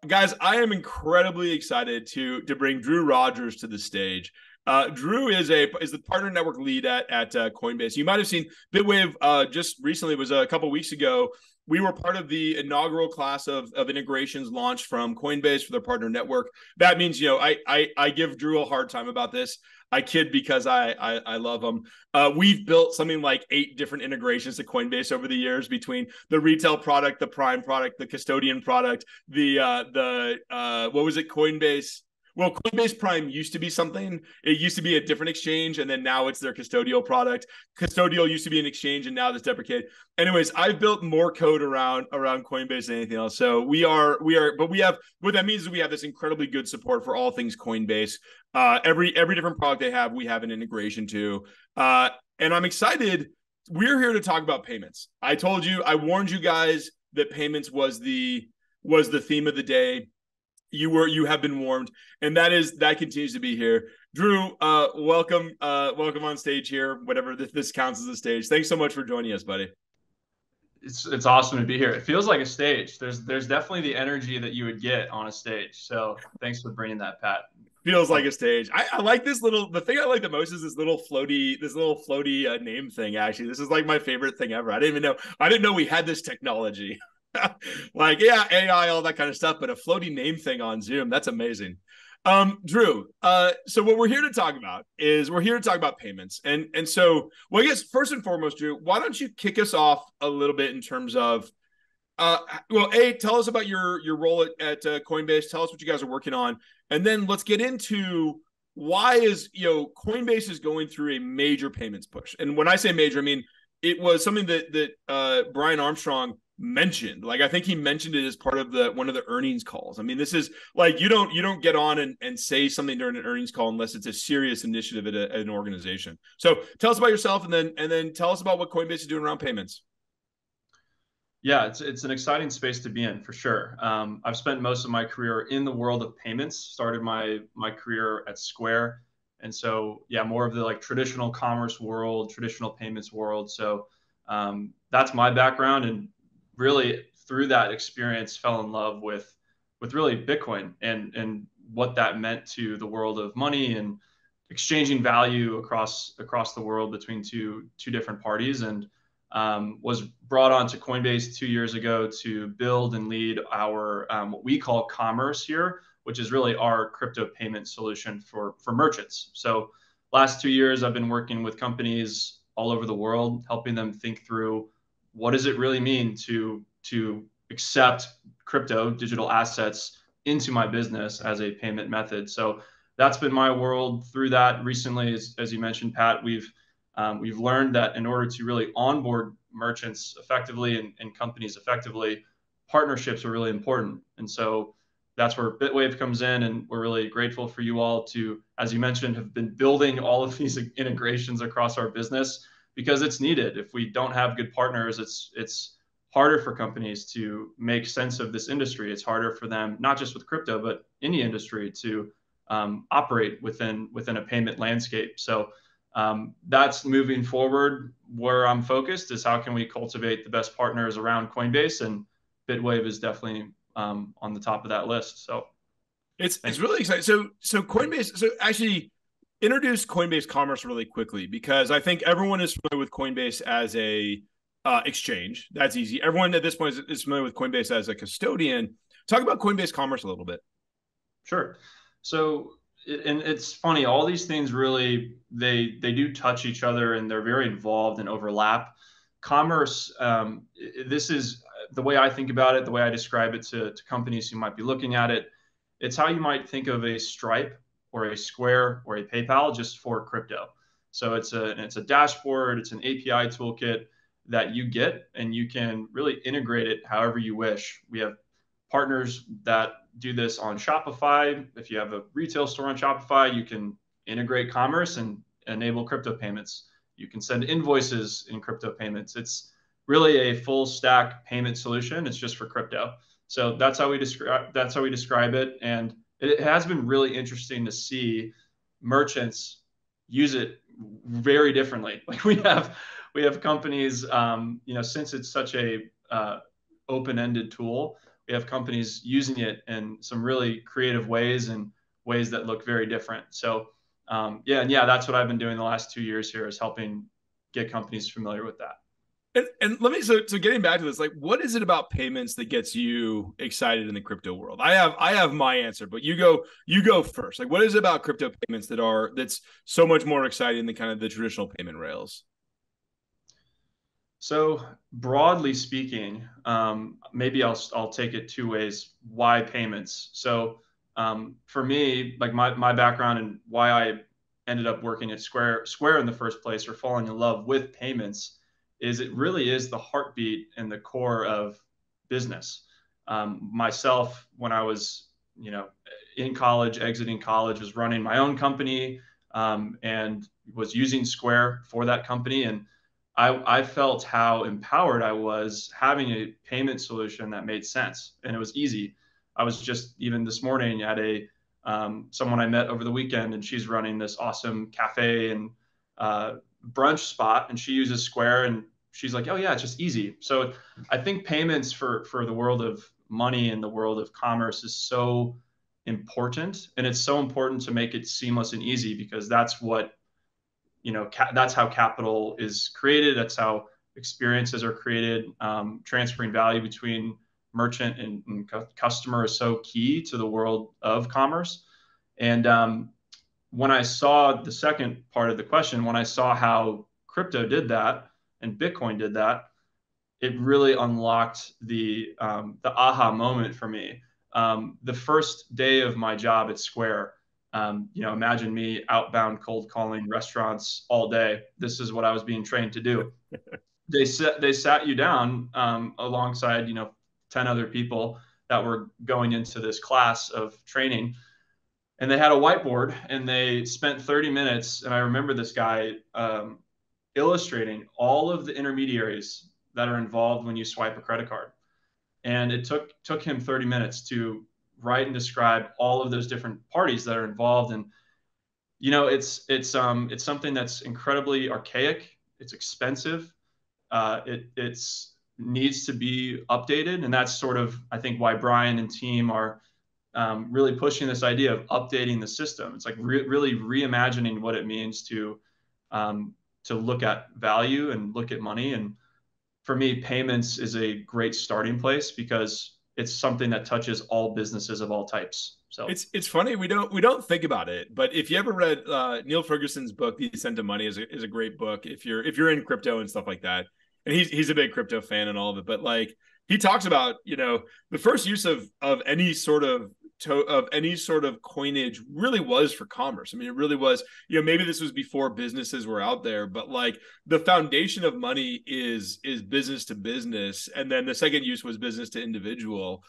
Guys, I am incredibly excited to bring Drew Rogers to the stage. Drew is the partner network lead at Coinbase. You might have seen Bitwave just recently, was a couple weeks ago. We were part of the inaugural class of integrations launched from Coinbase for their partner network. That means, I give Drew a hard time about this. I kid because I love him. We've built something like 8 different integrations to Coinbase over the years between the retail product, the prime product, the custodian product, what was it, Coinbase. Well, Coinbase Prime used to be something. It used to be a different exchange, and then now it's their custodial product. Custodial used to be an exchange, and now it's deprecated. Anyways, I've built more code around Coinbase than anything else. So but we have, what that means is we have this incredibly good support for all things Coinbase. Every different product they have, we have an integration to. And I'm excited. We're here to talk about payments. I warned you guys that payments was the theme of the day. You have been warned, and that continues to be here. Drew, welcome on stage here. Whatever this counts as a stage. Thanks so much for joining us, buddy. It's awesome to be here. It feels like a stage. There's definitely the energy that you would get on a stage. So thanks for bringing that, Pat. Feels like a stage. I like this the thing I like the most is this little floaty name thing. Actually, this is like my favorite thing ever. I didn't know we had this technology. Like, yeah, AI, all that kind of stuff, but a floating name thing on Zoom, that's amazing. Drew, so what we're here to talk about is payments. And so, well, I guess first and foremost, Drew, why don't you kick us off a little bit in terms of tell us about your role at Coinbase. Tell us what you guys are working on, and then let's get into why Coinbase is going through a major payments push. And when I say major, I mean it was something that Brian Armstrong mentioned. Like, I think he mentioned it as part of one of the earnings calls. I mean, this is like, you don't get on and say something during an earnings call unless it's a serious initiative at an organization. So tell us about yourself, and then tell us about what Coinbase is doing around payments. Yeah, it's an exciting space to be in for sure. I've spent most of my career in the world of payments. Started my career at Square, and so yeah, more of the like traditional commerce world, traditional payments world. So that's my background, and really through that experience fell in love with really Bitcoin and what that meant to the world of money and exchanging value across the world between two different parties, and was brought on to Coinbase 2 years ago to build and lead our what we call commerce here, which is really our crypto payment solution for merchants. So last 2 years, I've been working with companies all over the world, helping them think through what does it really mean to accept crypto digital assets into my business as a payment method. So that's been my world. Through that, recently, as you mentioned, Pat, we've learned that in order to really onboard merchants effectively and companies effectively, partnerships are really important. And so that's where Bitwave comes in, and we're really grateful for you all to, as you mentioned, have been building all of these integrations across our business because it's needed. If we don't have good partners, it's harder for companies to make sense of this industry. It's harder for them, not just with crypto, but any industry, to operate within a payment landscape. So that's moving forward. Where I'm focused is how can we cultivate the best partners around Coinbase, and Bitwave is definitely on the top of that list. So it's really exciting. So Coinbase, so actually introduce Coinbase Commerce really quickly, because I think everyone is familiar with Coinbase as a exchange. That's easy. Everyone at this point is familiar with Coinbase as a custodian. Talk about Coinbase Commerce a little bit. Sure. So, and it's funny, all these things really, they do touch each other, and they're very involved and overlap. Commerce, this is the way I think about it, the way I describe it to companies who might be looking at it. It's how you might think of a Stripe or a Square or a PayPal just for crypto. So it's a dashboard, it's an API toolkit that you get, and you can really integrate it however you wish. We have partners that do this on Shopify. If you have a retail store on Shopify, you can integrate commerce and enable crypto payments. You can send invoices in crypto payments. It's really a full stack payment solution. It's just for crypto. So that's how we describe it. And it has been really interesting to see merchants use it very differently. Like we have companies, since it's such a open-ended tool, we have companies using it in some really creative ways and ways that look very different. So yeah, that's what I've been doing the last 2 years here, is helping get companies familiar with that. And let me so getting back to this, like, what is it about payments that gets you excited in the crypto world? I have my answer, but you go first. Like, what is it about crypto payments that's so much more exciting than kind of the traditional payment rails? So broadly speaking, maybe I'll take it two ways. Why payments? So for me, like my background and why I ended up working at Square in the first place, or falling in love with payments, is it really is the heartbeat and the core of business. Myself, when I was in college, exiting college, was running my own company, and was using Square for that company. And I felt how empowered I was having a payment solution that made sense and it was easy. I was just even this morning at a someone I met over the weekend, and she's running this awesome cafe and brunch spot, and she uses Square, and she's like, "Oh yeah, it's just easy." So I think payments for the world of money and the world of commerce is so important, and it's so important to make it seamless and easy, because that's what that's how capital is created. That's how experiences are created. Transferring value between merchant and customer is so key to the world of commerce. And when I saw the second part of the question, when I saw how crypto did that and Bitcoin did that, it really unlocked the aha moment for me. The first day of my job at Square, imagine me outbound cold calling restaurants all day. This is what I was being trained to do. They sat you down alongside 10 other people that were going into this class of training, and they had a whiteboard, and they spent 30 minutes. And I remember this guy illustrating all of the intermediaries that are involved when you swipe a credit card. And it took him 30 minutes to write and describe all of those different parties that are involved. And it's something that's incredibly archaic. It's expensive. It needs to be updated, and that's sort of, I think, why Brian and team are really pushing this idea of updating the system. It's like really reimagining what it means to look at value and look at money. And for me, payments is a great starting place because it's something that touches all businesses of all types. So it's funny, we don't think about it, but if you ever read Neil Ferguson's book, The Ascent of Money is a great book if you're in crypto and stuff like that. And he's a big crypto fan and all of it, but like he talks about the first use of any sort of coinage really was for commerce. I mean, it really was, maybe this was before businesses were out there, but like the foundation of money is business to business. And then the second use was business to individual.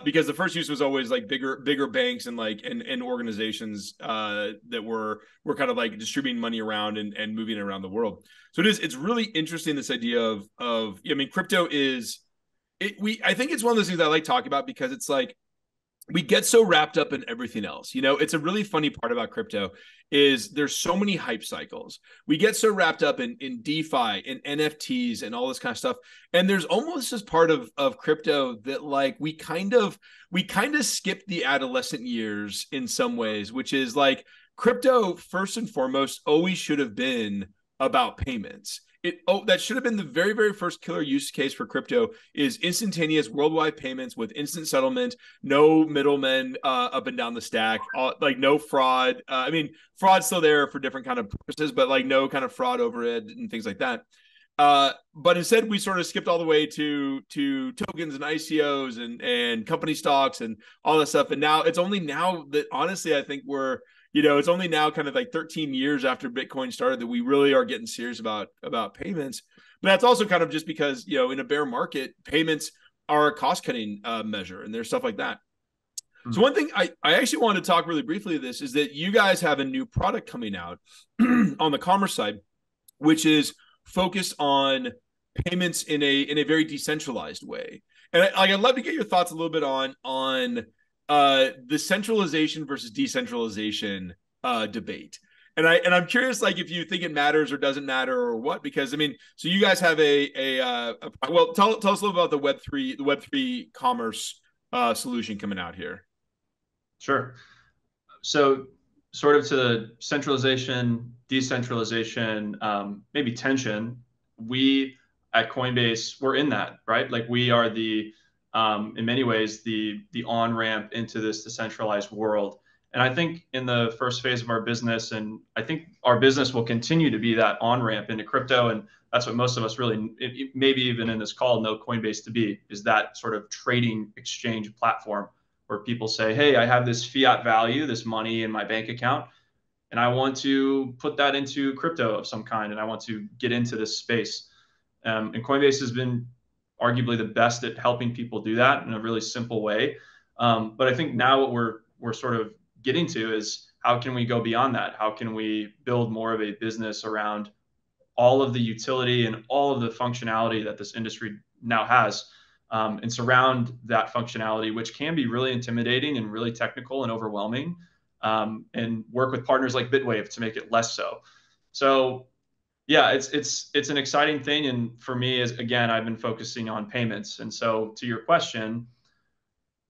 Because the first use was always like bigger banks and like and organizations that were kind of like distributing money around and moving it around the world. So it's really interesting, this idea of I mean, crypto is I think it's one of those things I like talking about, because it's like we get so wrapped up in everything else. It's a really funny part about crypto is there's so many hype cycles. We get so wrapped up in DeFi and NFTs and all this kind of stuff. And there's almost this part of crypto that like we kind of skip the adolescent years in some ways, which is like crypto first and foremost always should have been about payments. That should have been the very, very first killer use case for crypto, is instantaneous worldwide payments with instant settlement, no middlemen up and down the stack, like no fraud. I mean, fraud's still there for different kind of purposes, but like no kind of fraud overhead and things like that. But instead, we sort of skipped all the way to tokens and ICOs and company stocks and all that stuff. And now it's only now that, honestly, I think it's only now, kind of like 13 years after Bitcoin started, that we really are getting serious about payments. But that's also kind of just because, in a bear market, payments are a cost-cutting measure, and there's stuff like that. Mm-hmm. So one thing I actually wanted to talk really briefly of this is that you guys have a new product coming out on the commerce side, which is focused on payments in a very decentralized way. And I'd love to get your thoughts a little bit on the centralization versus decentralization debate. And I'm curious, like, if you think it matters or doesn't matter or what, because I mean, so you guys have well, tell us a little about the Web3 commerce solution coming out here. Sure. So sort of to the centralization, decentralization, maybe tension, we at Coinbase, we're in that, right? Like we are in many ways, the on ramp into this decentralized world. And I think in the first phase of our business, and I think our business will continue to be that on ramp into crypto. And that's what most of us really, maybe even in this call, know Coinbase to be, is that sort of trading exchange platform where people say, hey, I have this fiat value, this money in my bank account, and I want to put that into crypto of some kind, and I want to get into this space. And Coinbase has been arguably the best at helping people do that in a really simple way. But I think now what we're sort of getting to is how can we go beyond that? How can we build more of a business around all of the utility and all of the functionality that this industry now has, and surround that functionality, which can be really intimidating and really technical and overwhelming, and work with partners like Bitwave to make it less so. So yeah, it's an exciting thing. And for me, is again, I've been focusing on payments. And so to your question,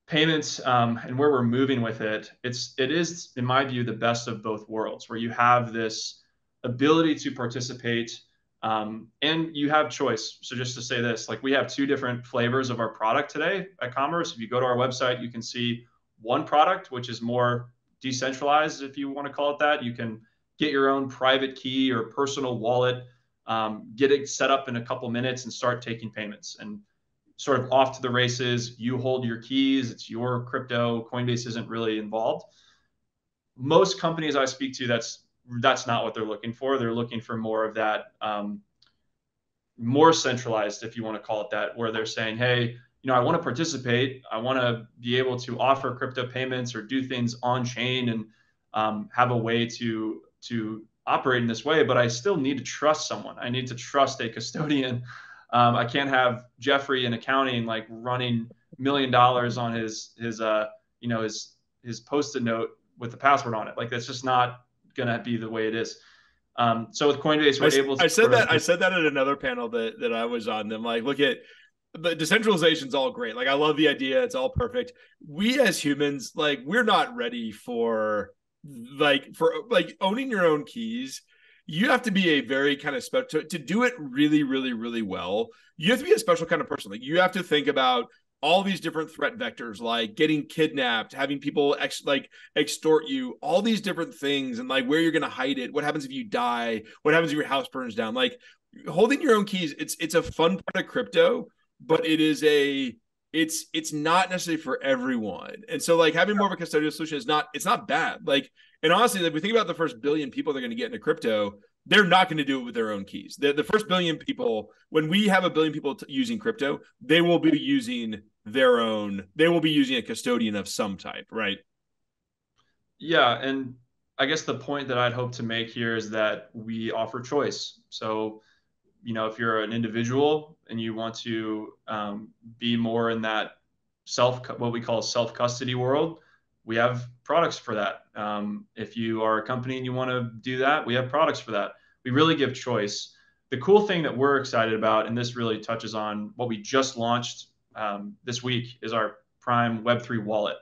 payments, and where we're moving with it is in my view the best of both worlds, where you have this ability to participate, and you have choice. So just to say this, like we have two different flavors of our product today at Commerce. If you go to our website, you can see one product which is more decentralized, if you want to call it that. You can get your own private key or personal wallet, get it set up in a couple minutes and start taking payments, and sort of off to the races. You hold your keys, it's your crypto. Coinbase isn't really involved. Most companies I speak to, that's not what they're looking for. They're looking for more of that, more centralized, if you want to call it that, where they're saying, hey, I want to participate. I want to be able to offer crypto payments or do things on chain, and have a way to operate in this way, but I still need to trust someone. I need to trust a custodian. I can't have Jeffrey in accounting like running $1 million on his Post-it note with the password on it. Like that's just not gonna be the way it is. So with Coinbase, we're able to I said that at another panel that I was on. Them like, look at the decentralization's all great. Like I love the idea. It's all perfect. We as humans, like we're not ready for owning your own keys. You have to be a very kind of special to do it really, really, really well. You have to be a special kind of person. Like you have to think about all these different threat vectors, like getting kidnapped, having people extort you, all these different things, and like where you're going to hide it. What happens if you die? What happens if your house burns down? Like holding your own keys. It's a fun part of crypto, but it's not necessarily for everyone. And so like having more of a custodial solution it's not bad. Like, and honestly, if we think about the first billion people they're going to get into crypto, they're not going to do it with their own keys. The first billion people, when we have a billion people using crypto, they will be using a custodian of some type, right? Yeah, and I guess the point that I'd hope to make here is that we offer choice. So, if you're an individual and you want to be more in that what we call self custody world, we have products for that. If you are a company and you want to do that, we have products for that. We really give choice. The cool thing that we're excited about, and this really touches on what we just launched this week, is our Prime Web3 wallet.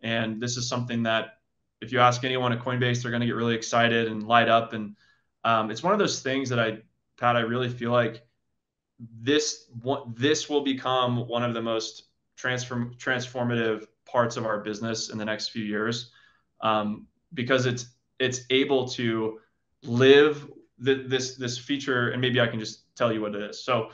And this is something that if you ask anyone at Coinbase, they're going to get really excited and light up. And it's one of those things that Pat, I really feel like this will become one of the most transformative parts of our business in the next few years, because it's able to live this feature. And maybe I can just tell you what it is. So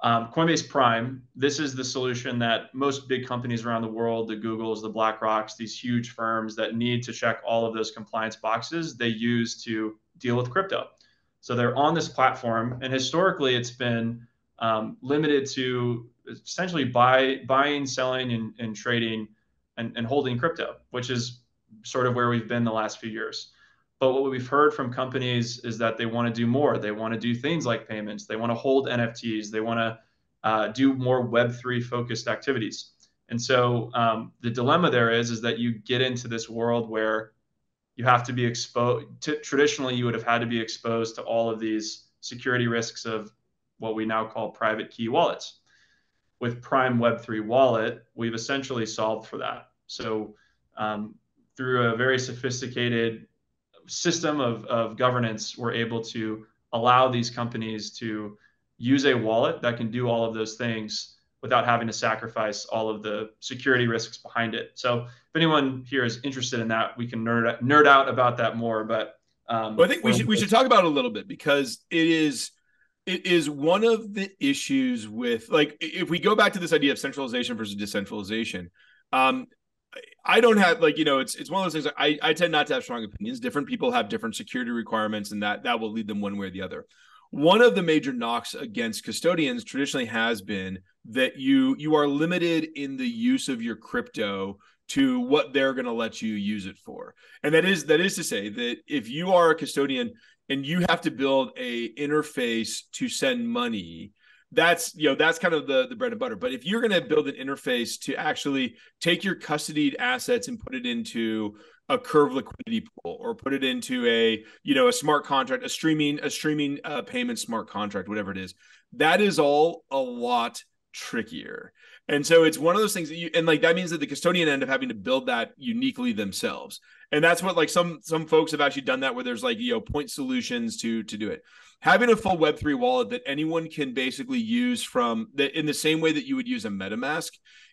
Coinbase Prime, this is the solution that most big companies around the world, the Googles, the BlackRocks, these huge firms that need to check all of those compliance boxes, they use to deal with crypto. So they're on this platform, and historically it's been limited to essentially buying, selling, and trading and holding crypto, which is sort of where we've been the last few years. But what we've heard from companies is that they want to do more. They want to do things like payments. They want to hold NFTs. They want to do more Web3 focused activities. And so the dilemma there is that you get into this world where you have to be exposed to, traditionally you would have had to be exposed to all of these security risks of what we now call private key wallets. with Prime Web3 Wallet, we've essentially solved for that. So through a very sophisticated system of governance, we're able to allow these companies to use a wallet that can do all of those things without having to sacrifice all of the security risks behind it. So if anyone here is interested in that, we can nerd out about that more. But Well, I think we should talk about it a little bit because it is one of the issues with, like, if we go back to this idea of centralization versus decentralization. um I don't have, like, it's one of those things. I tend not to have strong opinions. Different people have different security requirements, and that will lead them one way or the other. One of the major knocks against custodians traditionally has been that you are limited in the use of your crypto to what they're going to let you use it for. And that is to say that if you are a custodian and you have to build a interface to send money, that's kind of the bread and butter. But if you're going to build an interface to actually take your custodied assets and put it into a curve liquidity pool, or put it into a smart contract, a streaming payment smart contract, whatever it is, that is all a lot trickier. And so it's one of those things that means that the custodian end up having to build that uniquely themselves. And that's what, like, some folks have actually done that, where there's, like, point solutions to do it. Having a full Web3 wallet that anyone can basically use from that in the same way that you would use a MetaMask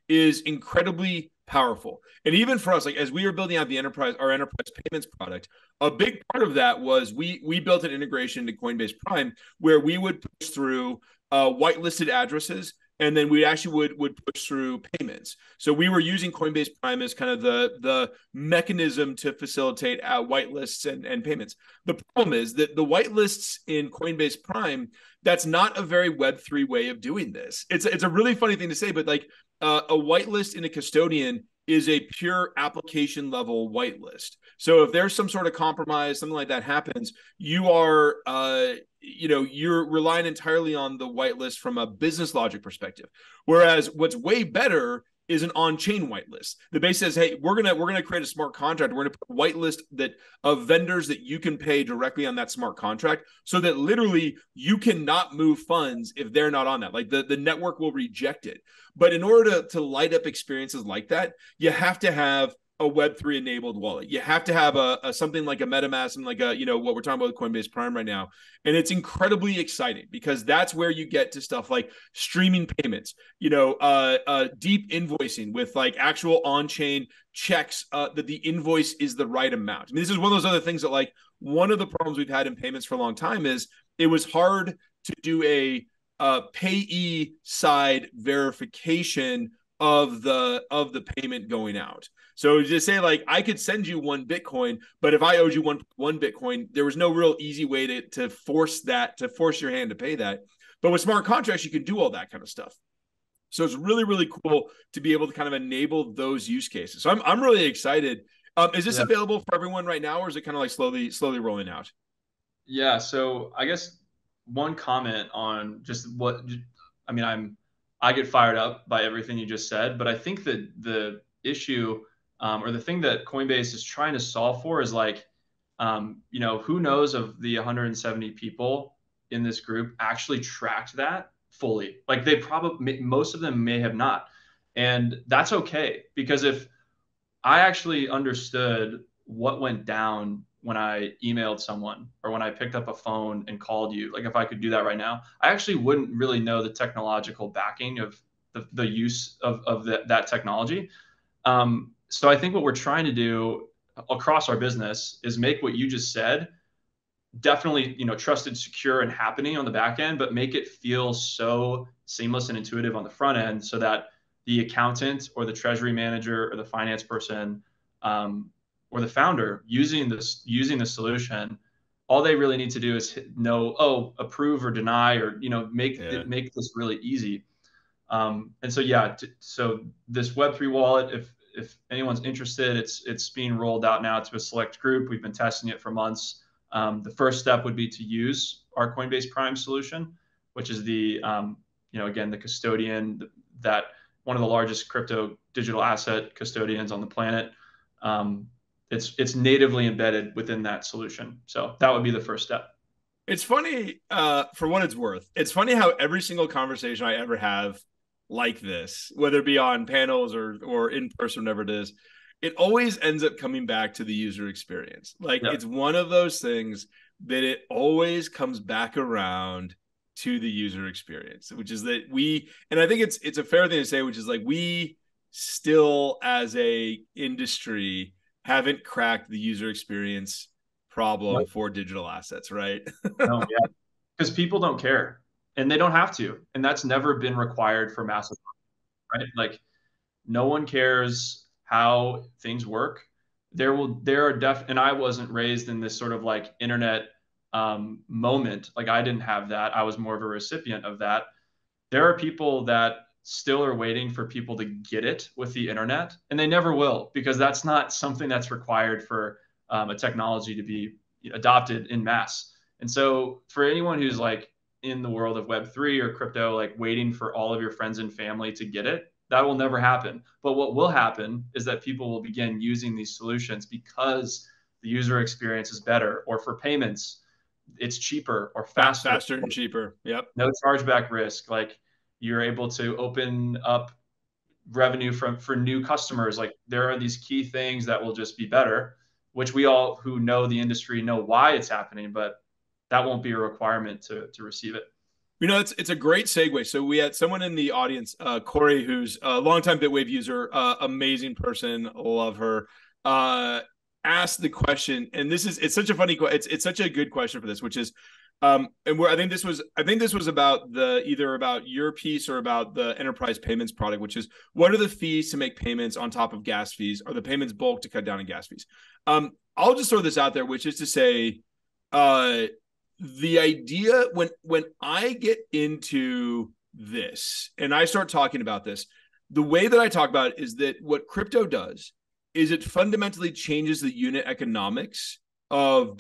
is incredibly powerful. And even for us, like, as we were building out our enterprise payments product, a big part of that was we built an integration to Coinbase Prime, where we would push through whitelisted addresses, and then we actually would push through payments. So we were using Coinbase Prime as kind of the mechanism to facilitate whitelists and payments. The problem is that the whitelists in Coinbase Prime, that's not a very Web3 way of doing this. It's a really funny thing to say, but, like, a whitelist in a custodian is a pure application level whitelist. So if there's some sort of compromise, something like that happens, you're relying entirely on the whitelist from a business logic perspective. Whereas what's way better is an on-chain whitelist. The base says, hey, we're gonna create a smart contract. We're gonna put a whitelist of vendors that you can pay directly on that smart contract, so that literally you cannot move funds if they're not on that. Like, the network will reject it. But in order to light up experiences like that, you have to have a Web3 enabled wallet. You have to have a something like a MetaMask, and like what we're talking about with Coinbase Prime right now. And it's incredibly exciting because that's where you get to stuff like streaming payments, deep invoicing with, like, actual on-chain checks that the invoice is the right amount. I mean, this is one of those other things that, like, one of the problems we've had in payments for a long time is it was hard to do a payee side verification of the payment going out. So just say, like, I could send you 1 Bitcoin, but if I owed you one Bitcoin, there was no real easy way to force your hand to pay that. But with smart contracts, you can do all that kind of stuff. So it's really, really cool to be able to kind of enable those use cases. So I'm really excited. Is this available for everyone right now, or is it kind of like slowly rolling out? Yeah. So I guess one comment on just I get fired up by everything you just said, but I think that the issue, or the thing that Coinbase is trying to solve for is, like, who knows of the 170 people in this group actually tracked that fully? Like, most of them may have not. And that's okay, because if I actually understood what went down when I emailed someone or when I picked up a phone and called you, like, if I could do that right now, I actually wouldn't really know the technological backing of the use of that technology. So I think what we're trying to do across our business is make what you just said definitely, trusted, secure, and happening on the back end, but make it feel so seamless and intuitive on the front end, so that the accountant or the treasury manager or the finance person, or the founder using the solution, all they really need to do is know, approve or deny, or make this really easy. And so so this Web3 wallet, if anyone's interested, it's being rolled out now to a select group. We've been testing it for months. The first step would be to use our Coinbase Prime solution, which is again, the custodian, that one of the largest crypto digital asset custodians on the planet. It's natively embedded within that solution. So that would be the first step. It's funny, for what it's worth. It's funny how every single conversation I ever have like this, whether it be on panels or in person, whatever it is, it always ends up coming back to the user experience. Like Yeah. it's one of those things that it always comes back around to the user experience, which is that and I think it's a fair thing to say, which is like we still as a industry haven't cracked the user experience problem No, for digital assets, right? no, yeah. Because people don't care and they don't have to. And that's never been required for massive, right? Like no one cares how things work. There are and I wasn't raised in this sort of like internet moment. Like I didn't have that. I was more of a recipient of that. There are people that still are waiting for people to get it with the internet, and they never will because that's not something that's required for a technology to be adopted in mass. And so, for anyone who's like in the world of Web3 or crypto, like waiting for all of your friends and family to get it, that will never happen. But what will happen is that people will begin using these solutions because the user experience is better, or for payments, it's cheaper or faster, Faster and cheaper. Yep. no chargeback risk. Like you're able to open up revenue for new customers. Like there are these key things that will just be better, which we all who know the industry know why it's happening, but that won't be a requirement to receive it. It's a great segue. So we had someone in the audience, Corey, who's a longtime Bitwave user, amazing person, love her. Asked the question, and it's such a funny it's such a good question for this, which is, and where I think this was about either about your piece or about the enterprise payments product, which is what are the fees to make payments on top of gas fees? Are the payments bulk to cut down on gas fees? I'll just throw this out there, which is to say, the idea when I get into this and I start talking about this, the way that I talk about it is that what crypto does is it fundamentally changes the unit economics of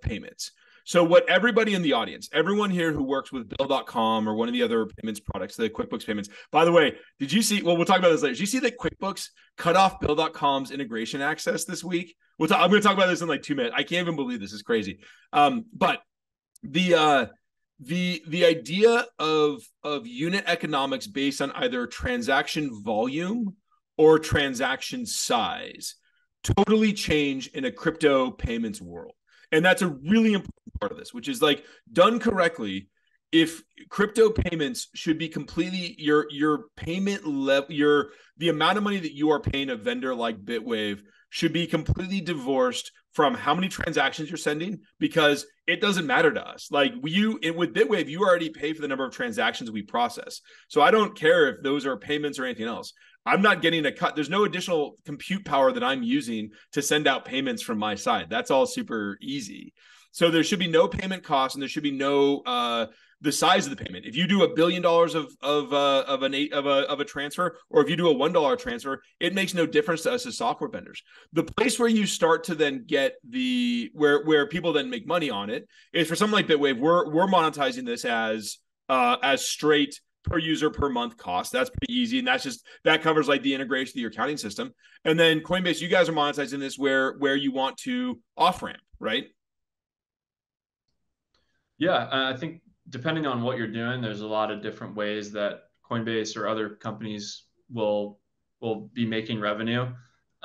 payments. So what everybody in the audience, everyone here who works with Bill.com or one of the other payments products, the QuickBooks payments, by the way, did you see, well, we'll talk about this later. Did you see that QuickBooks cut off Bill.com's integration access this week? I'm going to talk about this in like 2 minutes. I can't even believe this is crazy. But the idea of unit economics based on either transaction volume or transaction size totally change in a crypto payments world. And that's a really important part of this, which is like done correctly. If crypto payments should be completely your payment level, the amount of money that you are paying a vendor like Bitwave should be completely divorced from how many transactions you're sending, because it doesn't matter to us. Like with Bitwave, you already pay for the number of transactions we process. So I don't care if those are payments or anything else. I'm not getting a cut. There's no additional compute power that I'm using to send out payments from my side. That's all super easy. So there should be no payment cost, and there should be no the size of the payment. If you do $1 billion of a transfer, or if you do a $1 transfer, it makes no difference to us as software vendors. The place where you start to then get where people then make money on it is for something like Bitwave. We're monetizing this as straight per user per month cost. That's pretty easy, and that covers like the integration of your accounting system. And then Coinbase, you guys are monetizing this where you want to off ramp, right? Yeah, I think depending on what you're doing, there's a lot of different ways that Coinbase or other companies will be making revenue.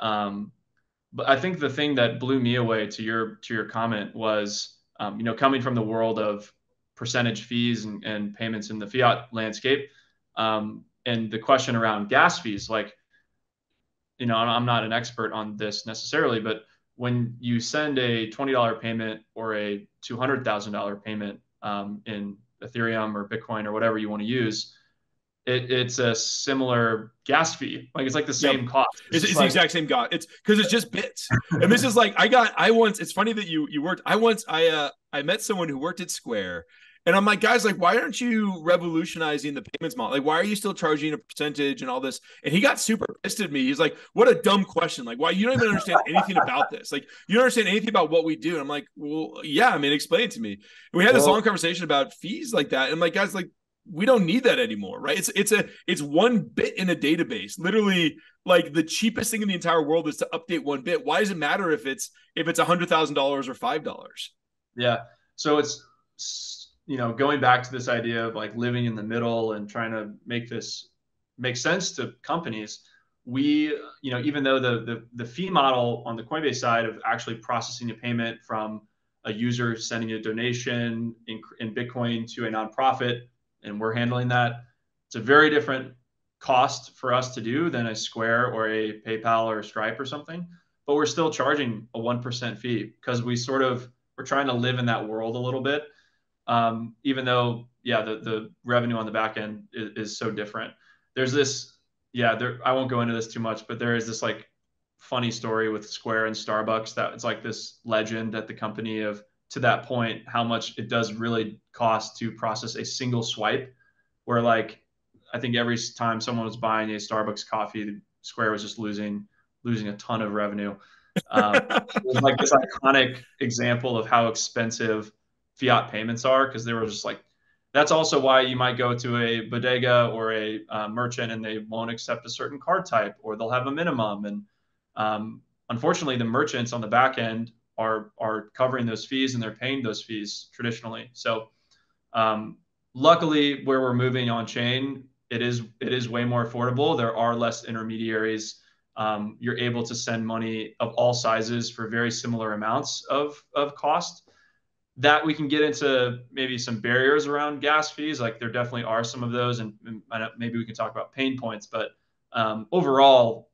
But I think the thing that blew me away to your comment was, coming from the world of percentage fees and payments in the fiat landscape, and the question around gas fees. Like, I'm not an expert on this necessarily, but when you send a $20 payment or a $200,000 payment in Ethereum or Bitcoin or whatever you want to use, it's a similar gas fee. Like it's like the same cost. It's the exact same cost. It's because it's just bits. And this is like it's funny that you worked. I met someone who worked at Square. And I'm like, guys, like, why aren't you revolutionizing the payments model? Like, why are you still charging a percentage and all this? And he got super pissed at me. He's like, what a dumb question. Like, why? You don't even understand anything about this. Like, you don't understand anything about what we do. And I'm like, well, yeah, I mean, explain it to me. And we had this long conversation about fees like that. And I'm like, guys, like, we don't need that anymore, right? It's one bit in a database. Literally, like the cheapest thing in the entire world is to update one bit. Why does it matter if it's $100,000 or $5? Yeah. So it's going back to this idea of like living in the middle and trying to make this makes sense to companies. We, even though the fee model on the Coinbase side of actually processing a payment from a user sending a donation in Bitcoin to a nonprofit, and we're handling that, it's a very different cost for us to do than a Square or a PayPal or a Stripe or something. But we're still charging a 1% fee because we're trying to live in that world a little bit. Even though, the revenue on the back end is so different. There's this, I won't go into this too much, but there is this like funny story with Square and Starbucks that it's like this legend at the company of, to that point, how much it does really cost to process a single swipe, where like, I think every time someone was buying a Starbucks coffee, Square was just losing a ton of revenue. It was like this iconic example of how expensive fiat payments are, because they were just like, that's also why you might go to a bodega or a merchant and they won't accept a certain card type, or they'll have a minimum. And unfortunately, the merchants on the back end are covering those fees, and they're paying those fees traditionally. So luckily, where we're moving on chain, it is way more affordable. There are less intermediaries. You're able to send money of all sizes for very similar amounts of cost. That we can get into maybe some barriers around gas fees. Like there definitely are some of those, and maybe we can talk about pain points. But overall,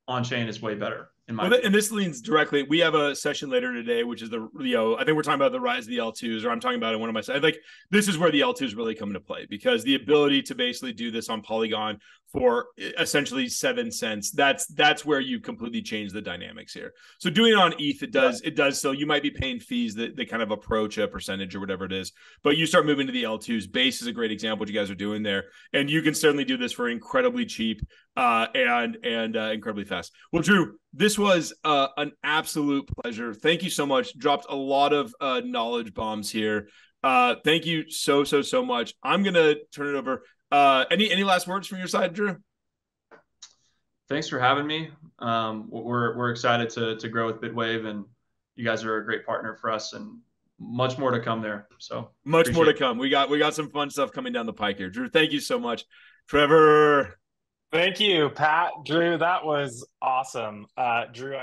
on chain is way better. And this leans directly. We have a session later today, which is I think we're talking about the rise of the L2s, or I'm talking about it in one of my slides. Like this is where the L2s really come into play, because the ability to basically do this on Polygon for essentially 7 cents, that's where you completely change the dynamics here. So doing it on ETH, it does. So you might be paying fees that kind of approach a percentage or whatever it is, but you start moving to the L2s. Base is a great example what you guys are doing there, and you can certainly do this for incredibly cheap and incredibly fast. Well, Drew, this was an absolute pleasure. Thank you so much. Dropped a lot of knowledge bombs here. Thank you so much. I'm gonna turn it over. Any last words from your side, Drew? Thanks for having me. We're excited to grow with Bitwave, and you guys are a great partner for us, and much more to come there. So much more to come. We got some fun stuff coming down the pike here. Drew, thank you so much. Trevor. Thank you, Pat. Drew, that was awesome. Drew,